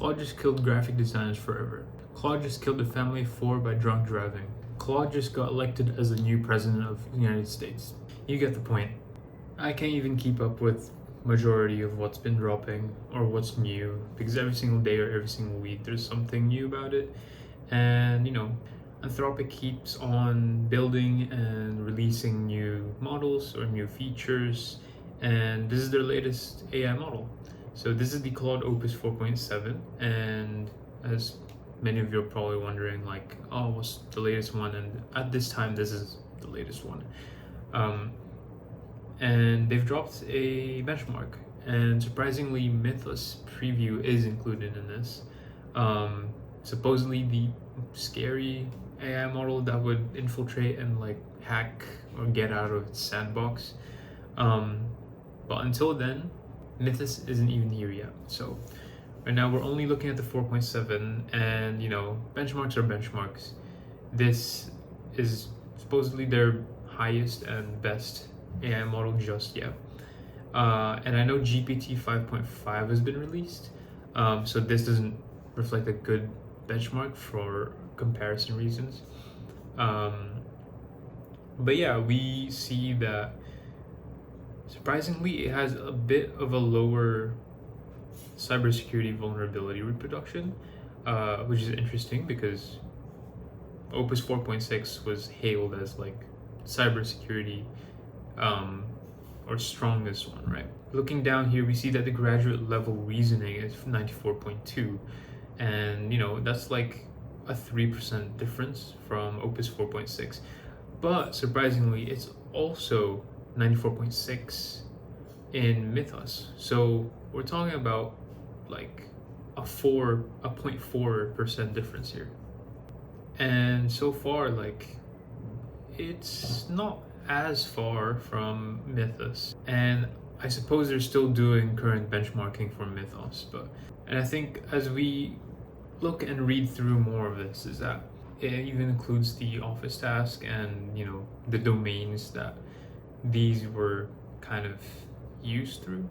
Claude just killed graphic designers forever. Claude just killed the family of 4 by drunk driving. Claude just got elected as the new president of the United States. You get the point. I can't even keep up with majority of what's been dropping or what's new, because every single day or every single week there's something new about it. And Anthropic keeps on building and releasing new models or new features, and this is their latest AI model. So this is the Claude Opus 4.7, and as many of you are probably wondering, like, oh, what's the latest one? And at this time, this is the latest one. And they've dropped a benchmark, and surprisingly, Mythos preview is included in this. Supposedly the scary AI model that would infiltrate and like hack or get out of its sandbox. But until then, Mythos isn't even here yet. So right now we're only looking at the 4.7, and benchmarks are benchmarks. This is supposedly their highest and best AI model just yet. And I know GPT 5.5 has been released, so this doesn't reflect a good benchmark for comparison reasons. But yeah, we see that surprisingly it has a bit of a lower cybersecurity vulnerability reproduction, which is interesting because Opus 4.6 was hailed as like cybersecurity or strongest one, right? Looking down here, we see that the graduate level reasoning is 94.2, and that's like a 3% difference from Opus 4.6. But surprisingly, it's also 94.6 in Mythos. So we're talking about like a 0.4% difference here. And so far, like, it's not as far from Mythos. And I suppose they're still doing current benchmarking for Mythos, and I think as we look and read through more of this, is that it even includes the office task and the domains that these were kind of used through.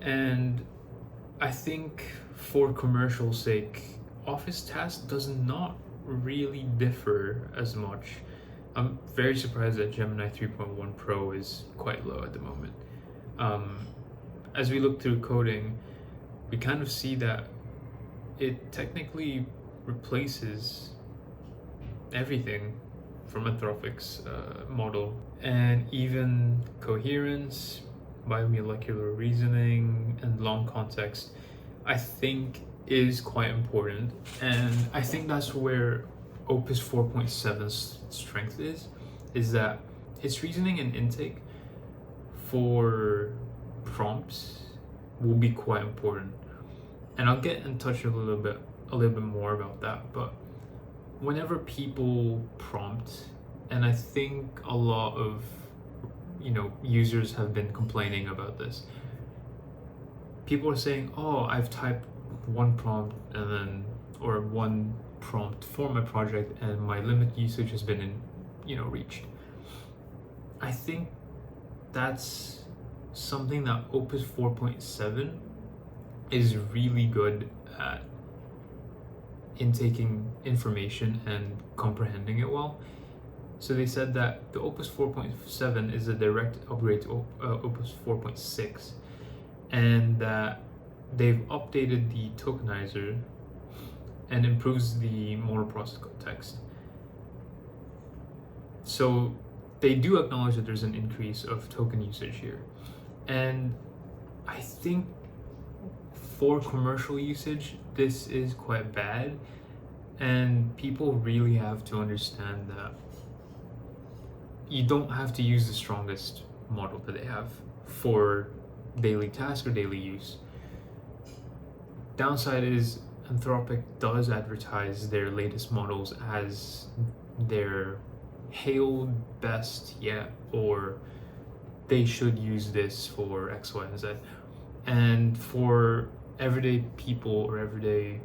And I think for commercial sake, office task does not really differ as much. I'm very surprised that Gemini 3.1 Pro is quite low at the moment. As we look through coding, we kind of see that it technically replaces everything from Anthropic's model, and even coherence, biomolecular reasoning, and long context, I think is quite important. And I think that's where Opus 4.7's strength is that its reasoning and intake for prompts will be quite important. And I'll get in touch a little bit more about that. But whenever people prompt, and I think a lot of users have been complaining about this, people are saying, oh, I've typed one prompt or one prompt for my project and my limit usage has been reached. I think that's something that Opus 4.7 is really good at intaking information and comprehending it well. So they said that the Opus 4.7 is a direct upgrade to Opus 4.6, and that they've updated the tokenizer and improves the modal process text. So they do acknowledge that there's an increase of token usage here. And I think for commercial usage, this is quite bad. And people really have to understand that you don't have to use the strongest model that they have for daily task or daily use. Downside is Anthropic does advertise their latest models as their hailed best yet, or they should use this for X, Y, and Z. And for everyday people or everyday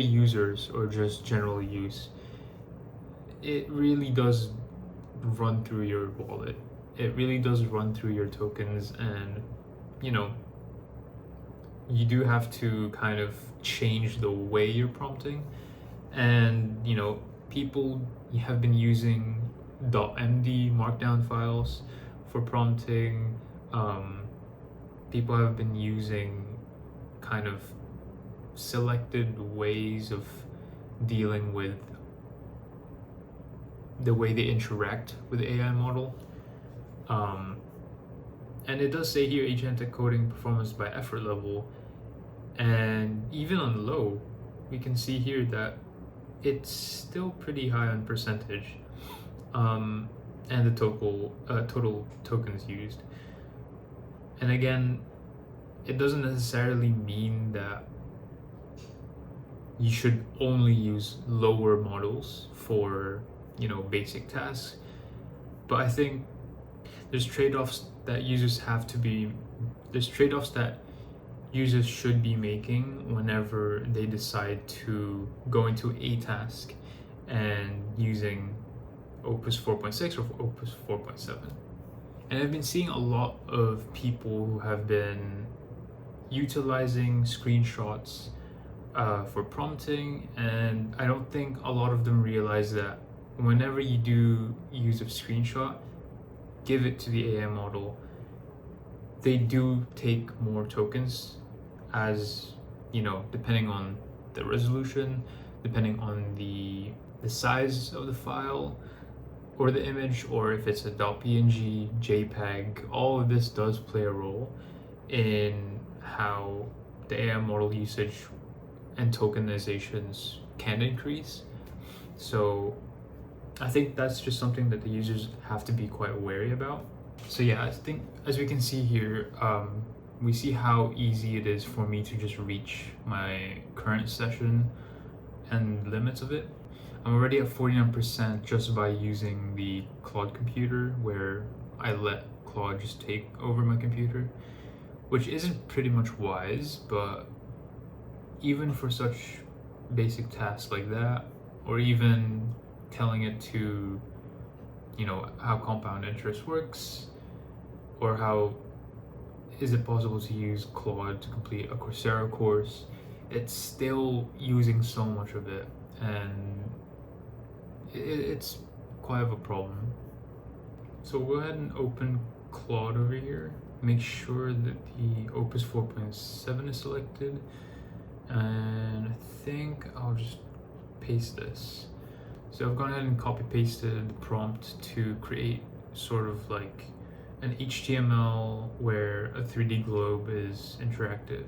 users or just general use, it really does run through your wallet. It really does run through your tokens, and you do have to kind of change the way you're prompting. And people have been using .md markdown files for prompting. People have been using kind of selected ways of dealing with the way they interact with the AI model. And it does say here agentic coding performance by effort level, and even on low, we can see here that it's still pretty high on percentage, and the total tokens used. And again, it doesn't necessarily mean that you should only use lower models for basic tasks, but I think there's trade-offs that users should be making whenever they decide to go into a task and using Opus 4.6 or Opus 4.7. And I've been seeing a lot of people who have been utilizing screenshots for prompting, and I don't think a lot of them realize that whenever you do use a screenshot, give it to the AI model, they do take more tokens, as depending on the resolution, depending on the size of the file or the image, or if it's a .png, JPEG. All of this does play a role in how the AI model usage and tokenizations can increase. So I think that's just something that the users have to be quite wary about. So yeah, I think as we can see here, we see how easy it is for me to just reach my current session and limits of it. I'm already at 49% just by using the Claude computer, where I let Claude just take over my computer, which isn't pretty much wise, but even for such basic tasks like that, or even telling it to, how compound interest works, or how is it possible to use Claude to complete a Coursera course, it's still using so much of it, and it's quite of a problem. So we'll go ahead and open Claude over here, make sure that the Opus 4.7 is selected, and I think I'll just paste this. So I've gone ahead and copy pasted the prompt to create sort of like an HTML where a 3D globe is interactive.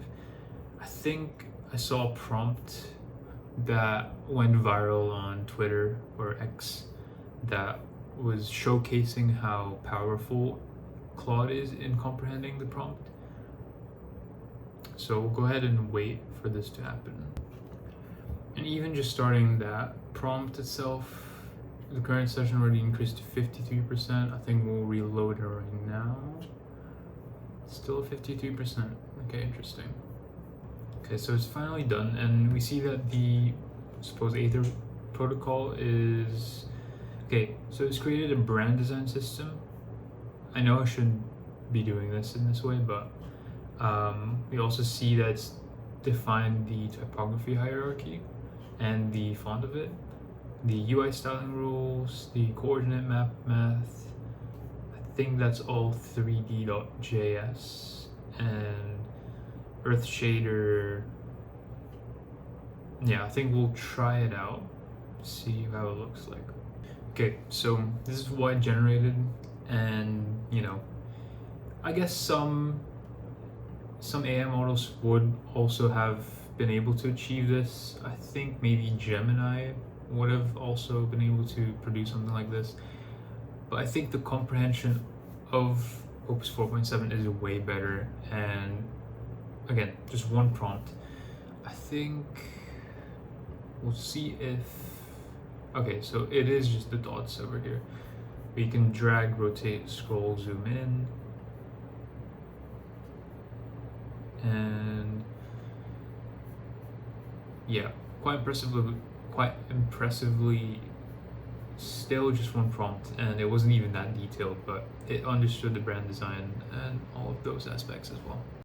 I think I saw a prompt that went viral on Twitter or X that was showcasing how powerful Claude is in comprehending the prompt. So we'll go ahead and wait for this to happen. And even just starting that prompt itself, the current session already increased to 53%. I think we'll reload it right now. Still 52%. Okay, interesting. Okay, so it's finally done, and we see that the supposed Aether protocol is okay. So it's created a brand design system. I know I shouldn't be doing this in this way, but we also see that it's defined the typography hierarchy and the font of it, the UI styling rules, the coordinate map math. I think that's all 3D.js and Earth shader. Yeah, I think we'll try it out, see how it looks like. Okay, so this is what I generated, and I guess some AI models would also have been able to achieve this. I think maybe Gemini would have also been able to produce something like this, but I think the comprehension of Opus 4.7 is way better. And again, just one prompt. I think we'll see if, okay, so it is just the dots over here. We can drag, rotate, scroll, zoom in, and yeah, quite impressively still just one prompt, and it wasn't even that detailed, but it understood the brand design and all of those aspects as well.